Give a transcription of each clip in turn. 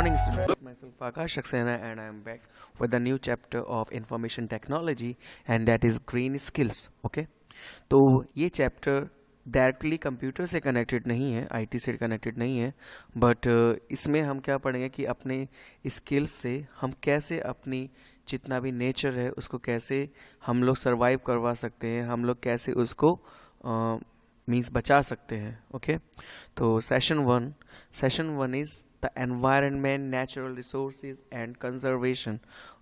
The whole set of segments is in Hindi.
morning, students. Myself Akash Saxena, and I am back with a new chapter of information technology, and that is green skills. Okay, तो ये चैप्टर डायरेक्टली कंप्यूटर से कनेक्टेड नहीं है, आईटी से कनेक्टेड नहीं है, बट इसमें हम क्या पढ़ेंगे कि अपने स्किल्स से हम कैसे अपनी जितना भी नेचर है उसको कैसे हम लोग सरवाइव करवा सकते हैं, हम लोग कैसे उसको मीन्स बचा सकते हैं. ओके, तो session one is the environment, natural resources and conservation.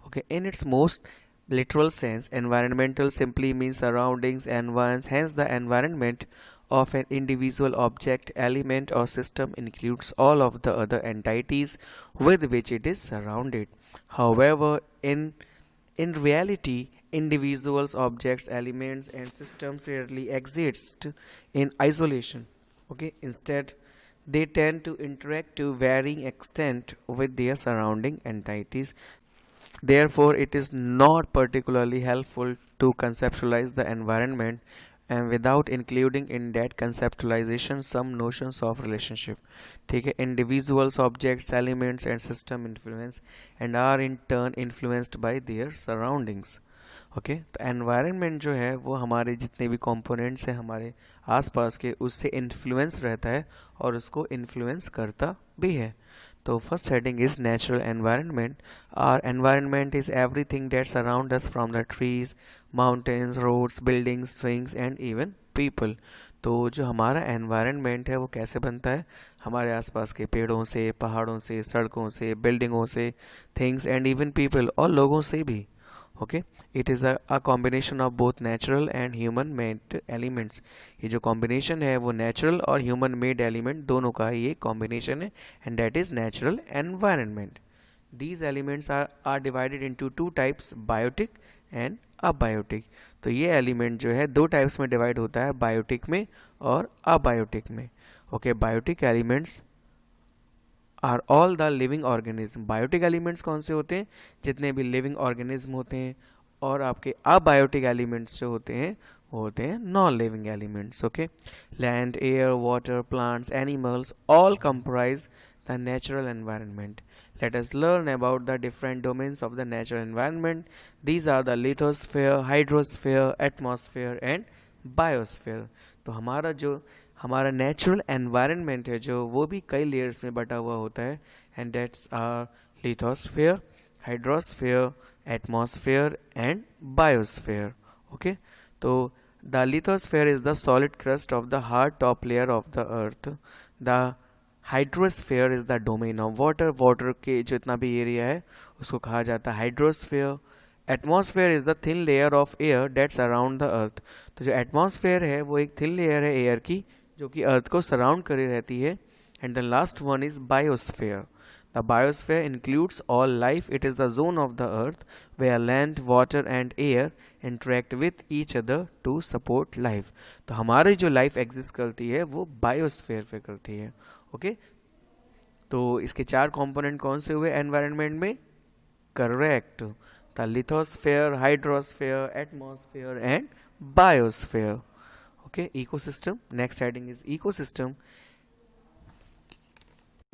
Okay, in its most literal sense, environmental simply means surroundings, environs. Hence the environment of an individual object, element or system includes all of the other entities with which it is surrounded. However, in reality, individuals, objects, elements and systems rarely exist in isolation. Okay, instead they tend to interact to varying extent with their surrounding entities. Therefore, it is not particularly helpful to conceptualize the environment and without including in that conceptualization some notions of relationship. ठीक है, individuals, objects, elements and system influence and are in turn influenced by their surroundings. Okay, तो एनवायरनमेंट जो है वो हमारे जितने भी कंपोनेंट्स हैं हमारे आसपास के उससे इन्फ्लुएंस रहता है और उसको इन्फ्लुएंस करता भी है. तो first heading is natural environment. Our environment is everything that surround us from the trees, mountains, roads, buildings, things and even people. तो जो हमारा एनवायरनमेंट है वो कैसे बनता है? हमारे आसपास के पेड़ों से, पहाड़ों से, सड़कों से, बिल्डिंगों से, थिंग्स एंड इवन पीपल और लोगों से भी. Okay, it is a combination of both natural and human made elements. ये जो कॉम्बिनेशन है वो नेचुरल और ह्यूमन मेड एलिमेंट दोनों का ये कॉम्बिनेशन है and that is natural environment. These elements are divided into two types, biotic and abiotic. तो ये एलिमेंट जो है दो टाइप्स में डिवाइड होता है, बायोटिक में और अबायोटिक में. Okay, biotic elements are all the living organism. Biotic elements कौन से होते हैं? जितने भी लिविंग ऑर्गेनिज्म होते हैं. और आपके अबायोटिक एलिमेंट्स जो होते हैं वो होते हैं non living elements. Okay, land, air, water, plants, animals all comprise the natural environment. Let us learn about the different domains of the natural environment. These are the lithosphere, hydrosphere, atmosphere and biosphere. तो हमारा नेचुरल एनवायरनमेंट है जो वो भी कई लेयर्स में बटा हुआ होता है and that's are lithosphere, hydrosphere, atmosphere and biosphere. Okay, तो the lithosphere is the solid crust of the hard top layer of the earth. The hydrosphere is the domain of water. Water के जो इतना भी एरिया है उसको कहा जाता है hydrosphere. Atmosphere is the thin layer of air that's around the earth. तो जो एटमॉस्फेयर है वो एक थिन लेयर है एयर की जो कि अर्थ को सराउंड करे रहती है. And the last one is biosphere. The biosphere includes all life. It is the zone of the earth where land, water and air interact with each other to support life. तो हमारी जो लाइफ एग्जिस्ट करती है वो बायोस्फेयर पे करती है. ओके, तो इसके चार कंपोनेंट कौन से हुए एनवायरनमेंट में? Correct, the lithosphere, hydrosphere, atmosphere and biosphere. Okay, ecosystem. Next heading is ecosystem.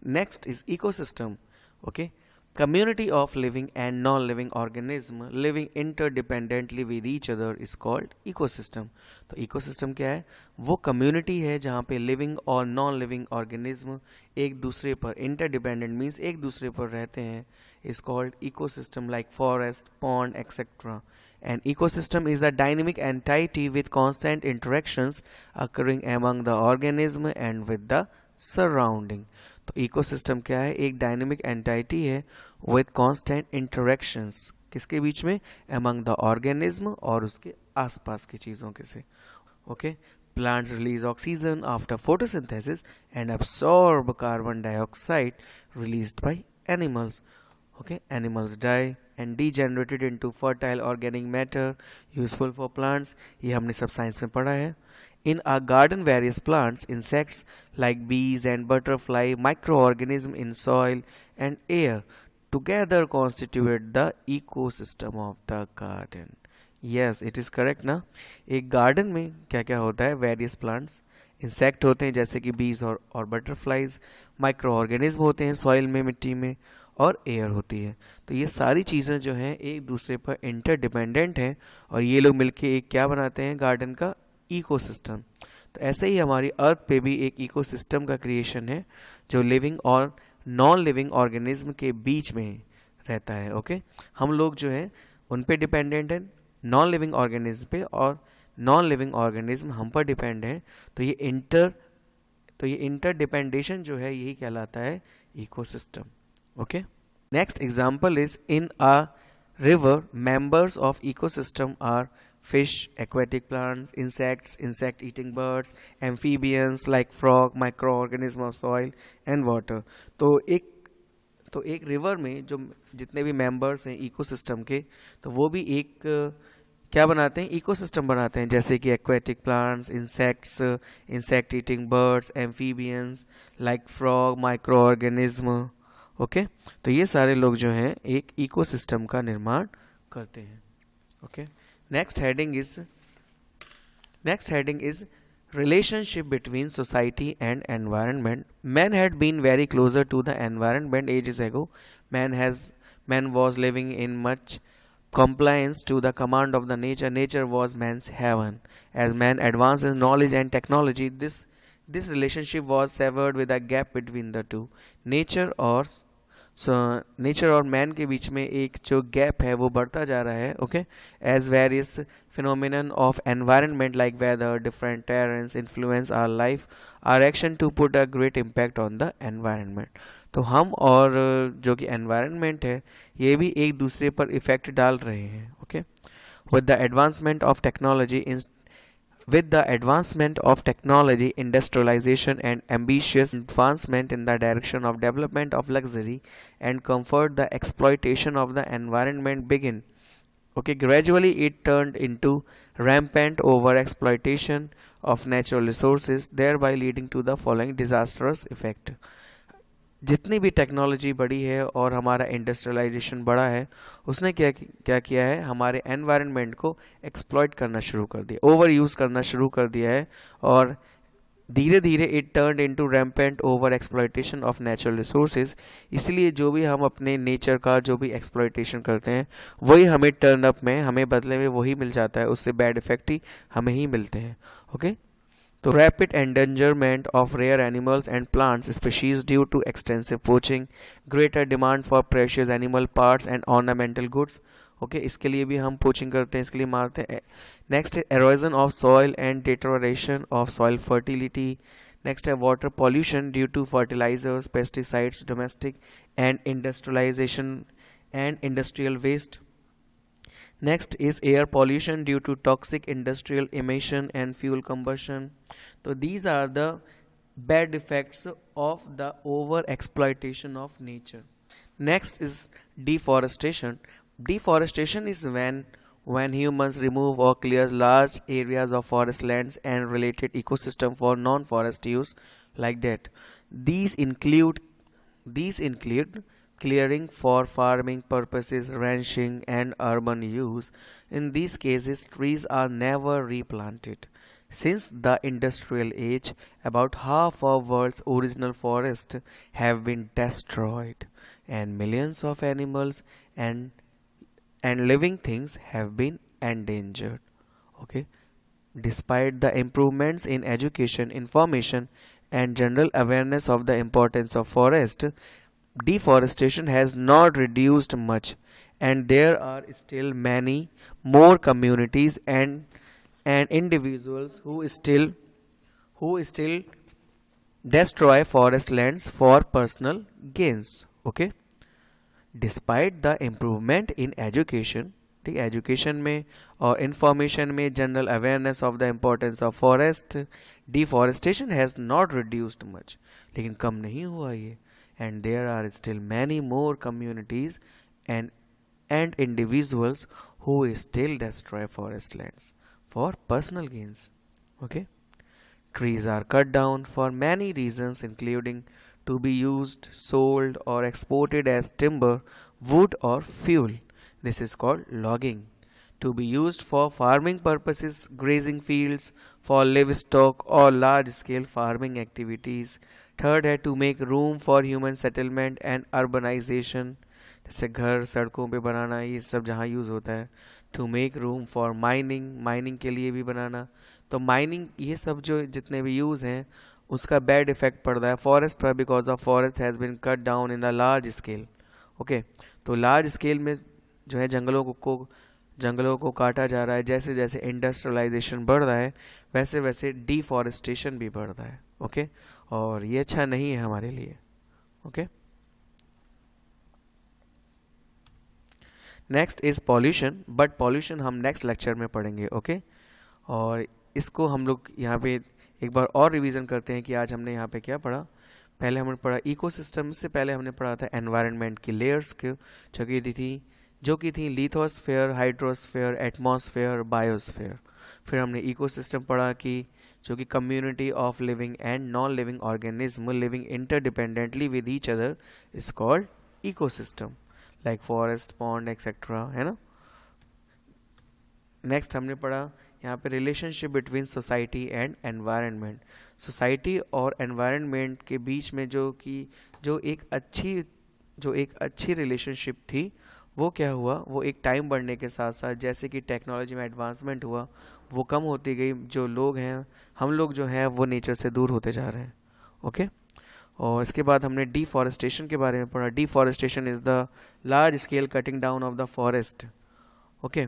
Next is ecosystem. Okay, community of living and non-living organism living interdependently with each other is called ecosystem. तो ecosystem क्या है? वो community है जहाँ पे living और non-living organism एक दूसरे पर interdependent means एक दूसरे पर रहते हैं is called ecosystem, like forest, pond, etc. An ecosystem is a dynamic entity with constant interactions occurring among the organism and with the surrounding. तो इकोसिस्टम क्या है? एक डायनेमिक एंटाइटी है विद कांस्टेंट इंटरेक्शंस. किसके बीच में? अमंग द ऑर्गेनिज्म और उसके आसपास की चीज़ों के से. Okay, plants release oxygen after photosynthesis and absorb carbon dioxide released by animals. Okay, animals die and degenerated into fertile organic matter useful for plants. ये हमने सब साइंस में पढ़ा है. In a garden, various plants, insects like bees and butterfly, microorganisms in soil and air together constitute the ecosystem of the garden. Yes, it is correct ना. एक गार्डन में क्या क्या होता है? Various plants, इंसेक्ट होते हैं जैसे कि बीज और बटरफ्लाइज, माइक्रो ऑर्गेनिज्म होते हैं सॉइल में, मिट्टी में, और एयर होती है। तो ये सारी चीज़ें जो हैं एक दूसरे पर इंटरडिपेंडेंट हैं और ये लोग मिलके एक क्या बनाते हैं, गार्डन का इकोसिस्टम। तो ऐसे ही हमारी अर्थ पे भी एक इकोसिस्टम का क्रिएशन है जो लिविंग और नॉन लिविंग ऑर्गेनिज्म के बीच में रहता है। ओके, हम लोग जो है उन पे डिपेंडेंट है, नॉन लिविंग ऑर्गेनिज्म पे, और नॉन लिविंग ऑर्गेनिज्म हम पर डिपेंड है। तो ये इंटरडिपेंडेशन जो है यही कहलाता है ecosystem. Okay, next example is in a river, members of ecosystem are fish, aquatic plants, insects, insect-eating birds, amphibians like frog, microorganism of soil and water। तो एक रिवर में जो जितने भी मेंबर्स हैं इकोसिस्टम के, तो वो भी एक क्या बनाते हैं, इकोसिस्टम बनाते हैं, जैसे कि aquatic plants, insects, insect eating birds, amphibians like frog, micro organism. Okay, तो ये सारे लोग जो हैं एक इकोसिस्टम का निर्माण करते हैं। Okay, next heading is relationship between society and environment. Man had been very closer to the environment ages ago. Man was living in much compliance to the command of the nature. Nature was man's heaven. As man advanced in knowledge and technology, this relationship was severed with a gap between the two. Nature और मैन के बीच में एक जो गैप है वो बढ़ता जा रहा है। Okay, as various phenomenon of environment like weather, different terrains influence our life, our action to put a great impact on the environment. तो हम और जो कि एनवायरनमेंट है ये भी एक दूसरे पर इफेक्ट डाल रहे हैं। Okay, with the advancement of technology, industrialization, and ambitious advancement in the direction of development of luxury and comfort, the exploitation of the environment began. Okay, gradually it turned into rampant over-exploitation of natural resources, thereby leading to the following disastrous effect. जितनी भी टेक्नोलॉजी बढ़ी है और हमारा इंडस्ट्रियलाइजेशन बढ़ा है, उसने क्या किया है, हमारे एनवायरनमेंट को एक्सप्लॉइट करना शुरू कर दिया, ओवर यूज़ करना शुरू कर दिया है, और धीरे धीरे it turn into rampant over exploitation of natural resources. इसलिए जो भी हम अपने नेचर का जो भी एक्सप्लॉइटेशन करते हैं वही हमें टर्न अप में, हमें बदले में वही मिल जाता है, उससे बैड इफेक्ट ही हमें ही मिलते हैं। ओके, तो rapid endangerment of rare animals and plants species due to extensive poaching, greater demand for precious animal parts and ornamental goods। Okay, इसके लिए भी हम पोचिंग करते हैं, इसके लिए मारते हैं। नेक्स्ट है erosion of soil and deterioration of soil fertility। Next है water pollution due to fertilizers, pesticides, domestic and industrial waste। Next is air pollution due to toxic industrial emission and fuel combustion. So these are the bad effects of the over exploitation of nature. Next is deforestation. Deforestation is when humans remove or clear large areas of forest lands and related ecosystem for non-forest use like that. These include clearing for farming purposes, ranching, and urban use. In these cases, trees are never replanted. Since the industrial age, about half of world's original forests have been destroyed, and millions of animals and living things have been endangered. Okay, despite the improvements in education, information, and general awareness of the importance of forest, deforestation has not reduced much, and there are still many more communities and individuals who still destroy forest lands for personal gains. Okay, despite the improvement in education, ठीक, एजुकेशन में और इंफॉर्मेशन में general awareness of the importance of forest, deforestation has not reduced much, लेकिन कम नहीं हुआ ये। And there are still many more communities and individuals who still destroy forest lands for personal gains. Okay, trees are cut down for many reasons, including to be used, sold, or exported as timber, wood, or fuel. This is called logging. to be used for farming purposes, grazing fields, for livestock or large scale farming activities. Third है to make room for human settlement and urbanisation, जैसे घर सड़कों पे बनाना, ये सब जहाँ यूज़ होता है. To make room for mining, mining के लिए भी बनाना. तो माइनिंग, ये सब जो जितने भी यूज़ हैं उसका बैड इफेक्ट पड़ रहा है फॉरेस्ट पर, because of forest has been cut down in the large scale. Okay, तो लार्ज स्केल में जो है जंगलों को काटा जा रहा है. जैसे जैसे इंडस्ट्रियलाइजेशन बढ़ रहा है वैसे वैसे डिफॉरेस्टेशन भी बढ़ रहा है. ओके, और ये अच्छा नहीं है हमारे लिए. Okay, next is pollution, but pollution हम नेक्स्ट लेक्चर में पढ़ेंगे. ओके, और इसको हम लोग यहाँ पे एक बार और रिवीजन करते हैं कि आज हमने यहाँ पे क्या पढ़ा. पहले हमने पढ़ा इकोसिस्टम से पहले हमने पढ़ा था एनवायरनमेंट की लेयर्स के, जो कि थी लिथोस्फेयर, हाइड्रोस्फेयर, एटमॉस्फेयर, बायोस्फेयर. फिर हमने इकोसिस्टम पढ़ा कि जो कि community of living and non living organism living interdependently with each other is called ecosystem, like forest, pond etcetera, है ना. नेक्स्ट हमने पढ़ा यहाँ पे relationship between society and environment. Society और एनवायरनमेंट के बीच में जो एक अच्छी रिलेशनशिप थी, वो क्या हुआ, वो एक टाइम बढ़ने के साथ साथ जैसे कि टेक्नोलॉजी में एडवांसमेंट हुआ वो कम होती गई. जो लोग हैं, हम लोग जो हैं वो नेचर से दूर होते जा रहे हैं. ओके, और इसके बाद हमने डिफॉरेस्टेशन के बारे में पढ़ा. Deforestation is the large scale cutting down of the forest. Okay,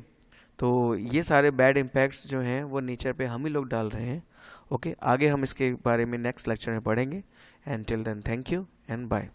तो ये सारे बैड इम्पैक्ट्स जो हैं वो नेचर पे हम ही लोग डाल रहे हैं. ओके, आगे हम इसके बारे में नेक्स्ट लेक्चर में पढ़ेंगे. And till then thank you and bye.